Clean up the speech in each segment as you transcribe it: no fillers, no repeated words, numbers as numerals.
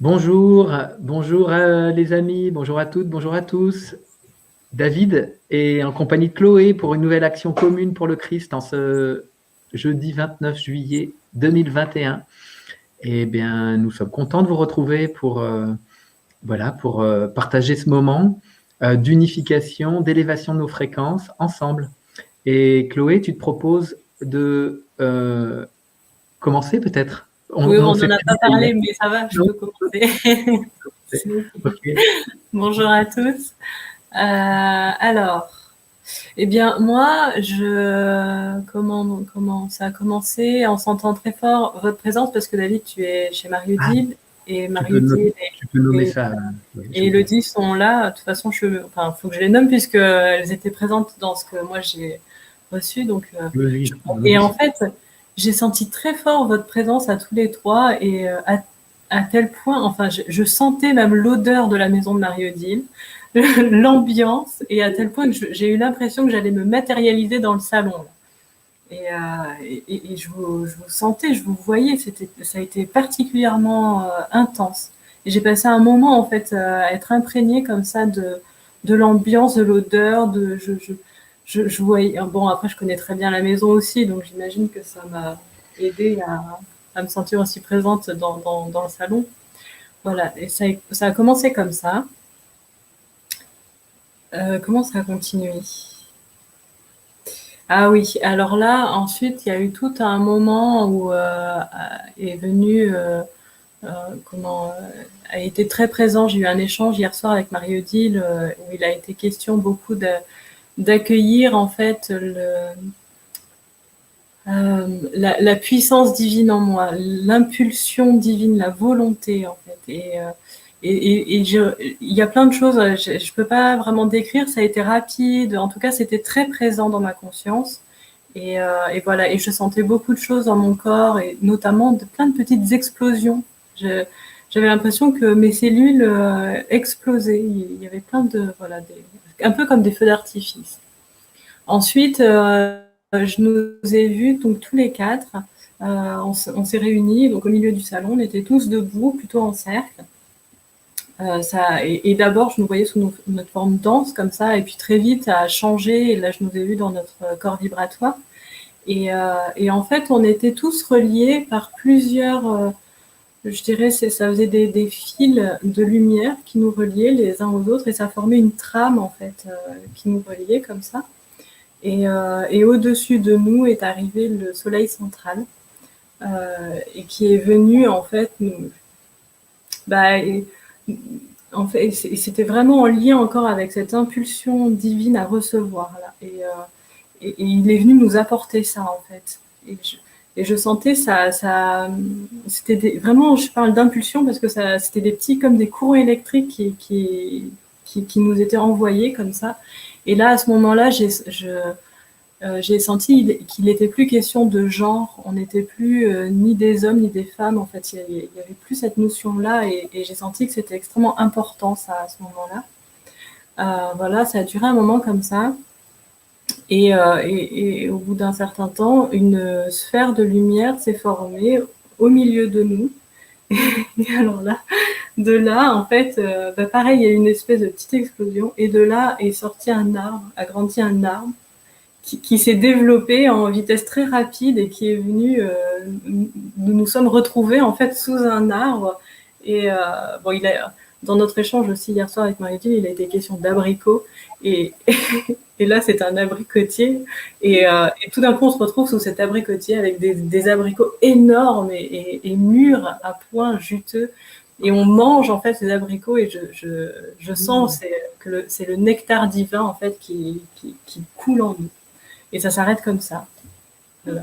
Bonjour, bonjour les amis, bonjour à toutes, bonjour à tous. David est en compagnie de Chloé pour une nouvelle action commune pour le Christ en ce jeudi 29 juillet 2021. Eh bien, nous sommes contents de vous retrouver pour partager ce moment d'unification, d'élévation de nos fréquences ensemble. Et Chloé, tu te proposes de commencer peut-être. Oui, on On s'est n'en a prévu pas hier. parlé, mais ça va, je Non. peux commencer. C'est ok. Ok. Bonjour à tous. Alors, eh bien, moi, comment ça a commencé en sentant très fort votre présence, parce que David, tu es chez Ah, Marie-Odile, et tu peux, no- Marie-Odile tu peux nommer et, ça. Oui, je et veux bien. Elodie sont là. De toute façon, faut que je les nomme, puisqu'elles étaient présentes dans ce que moi j'ai reçu. Oui, oui, Et en oui. fait, j'ai senti très fort votre présence à tous les trois et à tel point, enfin, je sentais même l'odeur de la maison de Marie-Odile, l'ambiance, et à tel point que j'ai eu l'impression que j'allais me matérialiser dans le salon. Et je vous sentais, je vous voyais, ça a été particulièrement intense. Et j'ai passé un moment, en fait, à être imprégnée comme ça de l'ambiance, de l'odeur, je voyais, bon, après, je connais très bien la maison aussi, donc j'imagine que ça m'a aidé à me sentir aussi présente dans le salon. Voilà, et ça a commencé comme ça. Comment ça a continué? Ah oui, alors là, ensuite, il y a eu tout un moment où est venu, euh, comment, a été très présent. J'ai eu un échange hier soir avec Marie-Odile où il a été question beaucoup d'accueillir en fait la puissance divine en moi, l'impulsion divine, la volonté en fait. Il y a plein de choses, je peux pas vraiment décrire, ça a été rapide, en tout cas c'était très présent dans ma conscience. Et voilà, et je sentais beaucoup de choses dans mon corps, et notamment plein de petites explosions. J'avais l'impression que mes cellules explosaient. Il y avait plein de, voilà, un peu comme des feux d'artifice. Ensuite, je nous ai vus donc tous les quatre. On s'est réunis donc au milieu du salon. On était tous debout, plutôt en cercle. Et d'abord, je nous voyais sous notre forme dense comme ça, et puis très vite, ça a changé. Et là, je nous ai vus dans notre corps vibratoire. Et en fait, on était tous reliés par plusieurs, je dirais, ça faisait des fils de lumière qui nous reliaient les uns aux autres, et ça formait une trame en fait qui nous reliait comme ça. Et au-dessus de nous est arrivé le soleil central et qui est venu en fait nous. Bah, en fait, c'était vraiment en lien encore avec cette impulsion divine à recevoir là. Et il est venu nous apporter ça en fait. Et je sentais ça c'était vraiment, je parle d'impulsion parce que c'était des petits comme des courants électriques qui nous étaient envoyés comme ça. Et là, à ce moment-là, j'ai senti qu'il n'était plus question de genre. On n'était plus ni des hommes ni des femmes. En fait, il y avait plus cette notion-là, et j'ai senti que c'était extrêmement important ça à ce moment-là. Voilà, ça a duré un moment comme ça. Et au bout d'un certain temps, une sphère de lumière s'est formée au milieu de nous. Et alors là, de là, en fait, pareil, il y a eu une espèce de petite explosion. Et de là est sorti un arbre, a grandi un arbre qui s'est développé en vitesse très rapide et qui est venu. Nous nous sommes retrouvés en fait sous un arbre. Et bon, dans notre échange aussi hier soir avec Marie-Odile, il a été question d'abricots. Et, et là, c'est un abricotier. Et tout d'un coup, on se retrouve sous cet abricotier avec des abricots énormes et mûrs à point, juteux. Et on mange en fait ces abricots, et je sens que c'est le nectar divin en fait qui coule en nous. Et ça s'arrête comme ça. Voilà.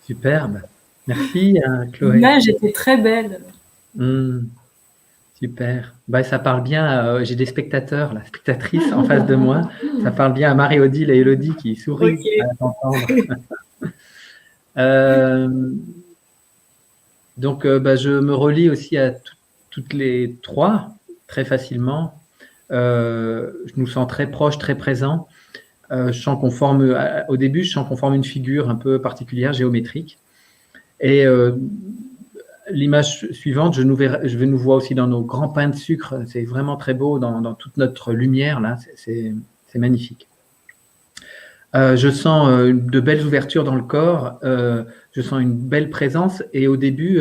Superbe. Merci, Chloé. L'image était très belle. Hmm, super. Bah, ça parle bien. J'ai des spectateurs, la spectatrice en face de moi. Ça parle bien à Marie-Odile et Elodie qui sourient à Ok. t'entendre. Euh, donc, je me relie aussi à toutes les trois très facilement. Je nous sens très proches, très présents. Je sens qu'on forme, au début, je sens qu'on forme une figure un peu particulière, géométrique. Et l'image suivante, je nous vois aussi dans nos grands pains de sucre. C'est vraiment très beau dans toute notre lumière, là. C'est magnifique. Je sens de belles ouvertures dans le corps. Je sens une belle présence. Et au début,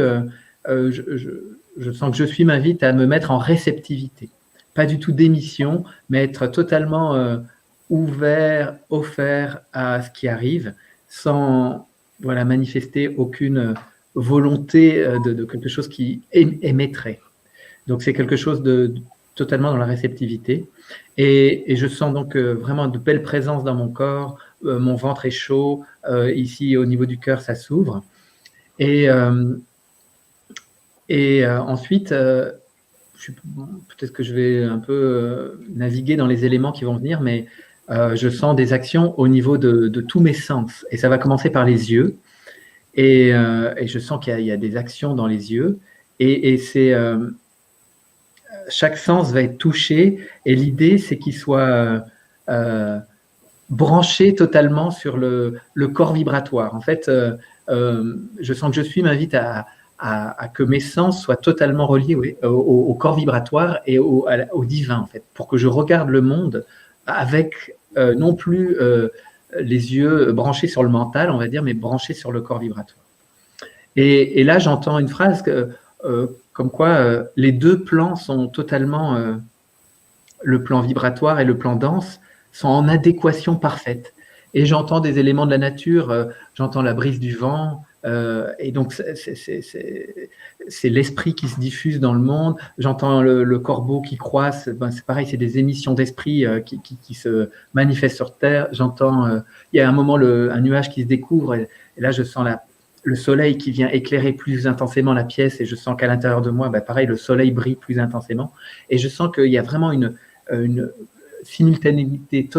je sens que je suis m'invite à me mettre en réceptivité. Pas du tout d'émission, mais être totalement ouvert, offert à ce qui arrive, sans manifester aucune volonté de quelque chose qui émettrait. Donc c'est quelque chose de totalement dans la réceptivité. Et je sens donc vraiment de belles présences dans mon corps. Mon ventre est chaud. Ici, au niveau du cœur, ça s'ouvre. Et ensuite, peut-être que je vais un peu naviguer dans les éléments qui vont venir, mais je sens des actions au niveau de tous mes sens. Et ça va commencer par les yeux. Et je sens qu'il y a des actions dans les yeux. Et c'est chaque sens va être touché. Et l'idée, c'est qu'il soit branché totalement sur le corps vibratoire. En fait, je sens que je suis m'invite à que mes sens soient totalement reliés au corps vibratoire et au divin, en fait, pour que je regarde le monde avec non plus les yeux branchés sur le mental, on va dire, mais branchés sur le corps vibratoire. Et là, j'entends une phrase comme quoi les deux plans sont totalement, le plan vibratoire et le plan dense, sont en adéquation parfaite. Et j'entends des éléments de la nature, j'entends la brise du vent, et donc c'est l'esprit qui se diffuse dans le monde. J'entends le corbeau qui croisse, c'est pareil, c'est des émissions d'esprit qui se manifestent sur Terre. J'entends, il y a un moment un nuage qui se découvre, et là je sens le soleil qui vient éclairer plus intensément la pièce, et je sens qu'à l'intérieur de moi, pareil, le soleil brille plus intensément, et je sens qu'il y a vraiment une simultanéité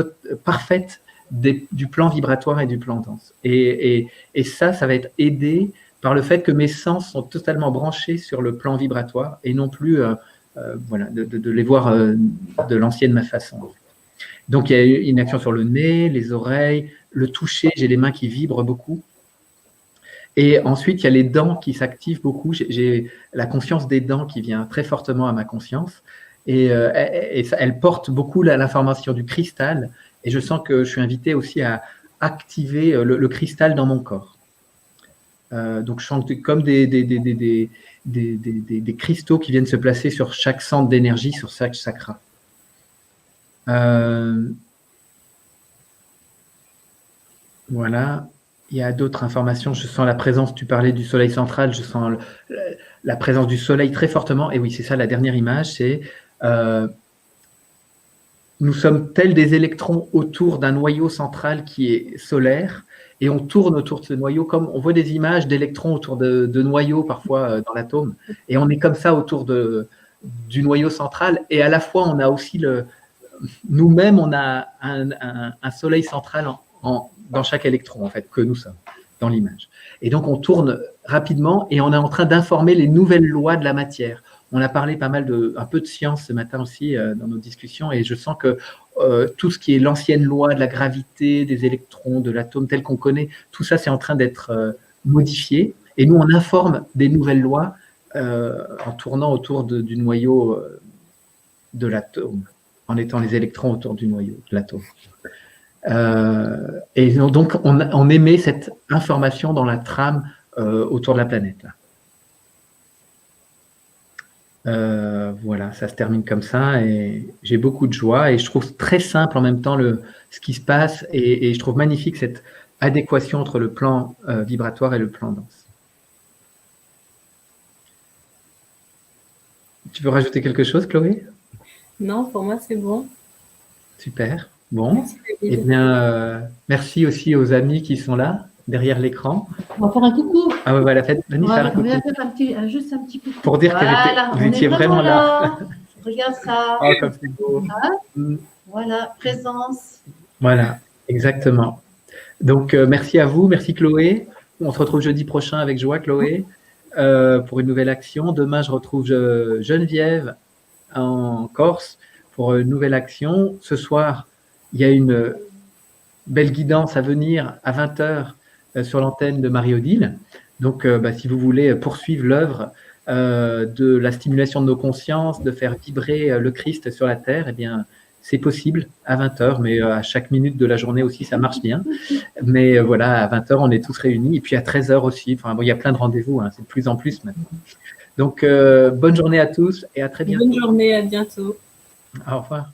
parfaite du plan vibratoire et du plan dense. Et ça va être aidé par le fait que mes sens sont totalement branchés sur le plan vibratoire et non plus de les voir de l'ancienne façon. Donc, il y a une action sur le nez, les oreilles, le toucher, j'ai les mains qui vibrent beaucoup. Et ensuite, il y a les dents qui s'activent beaucoup. J'ai la conscience des dents qui vient très fortement à ma conscience. Et elle porte beaucoup l'information du cristal. Et je sens que je suis invité aussi à activer le cristal dans mon corps. Donc, je sens comme des cristaux qui viennent se placer sur chaque centre d'énergie, sur chaque chakra. Voilà. Il y a d'autres informations. Je sens la présence, tu parlais du soleil central, je sens la présence du soleil très fortement. Et oui, c'est ça, la dernière image, c'est nous sommes tels des électrons autour d'un noyau central qui est solaire, et on tourne autour de ce noyau, comme on voit des images d'électrons autour de noyaux parfois dans l'atome, et on est comme ça autour du noyau central, et à la fois on a aussi nous-mêmes, on a un soleil central dans chaque électron, en fait, que nous sommes, dans l'image. Et donc, on tourne rapidement et on est en train d'informer les nouvelles lois de la matière. On a parlé un peu de science ce matin aussi dans nos discussions, et je sens que tout ce qui est l'ancienne loi de la gravité, des électrons, de l'atome tel qu'on connaît, tout ça, c'est en train d'être modifié. Et nous, on informe des nouvelles lois en tournant autour du noyau de l'atome, en étant les électrons autour du noyau de l'atome. Et donc, on émet cette information dans la trame autour de la planète. Voilà, ça se termine comme ça, et j'ai beaucoup de joie, et je trouve très simple en même temps ce qui se passe, et je trouve magnifique cette adéquation entre le plan vibratoire et le plan dense. Tu veux rajouter quelque chose, Chloé? Non, pour moi, c'est bon. Super. Bon, eh bien, merci aussi aux amis qui sont là, derrière l'écran. On va faire un coucou. Ah ouais, voilà, venez faire un coucou. On va faire juste un petit coucou. Pour dire voilà, que vous étiez vraiment là. Regarde ça. Oh, comme c'est beau. Voilà, présence. Voilà, exactement. Donc, merci à vous, merci Chloé. On se retrouve jeudi prochain avec joie, Chloé, pour une nouvelle action. Demain, je retrouve Geneviève en Corse pour une nouvelle action. Ce soir, il y a une belle guidance à venir à 20h sur l'antenne de Marie-Odile. Donc, si vous voulez poursuivre l'œuvre de la stimulation de nos consciences, de faire vibrer le Christ sur la terre, eh bien, c'est possible à 20h, mais à chaque minute de la journée aussi, ça marche bien. Mais voilà, à 20h, on est tous réunis. Et puis à 13h aussi. Enfin, bon, il y a plein de rendez-vous, hein, c'est de plus en plus maintenant. Donc, bonne journée à tous et à très bientôt. Bonne journée, à bientôt. Au revoir.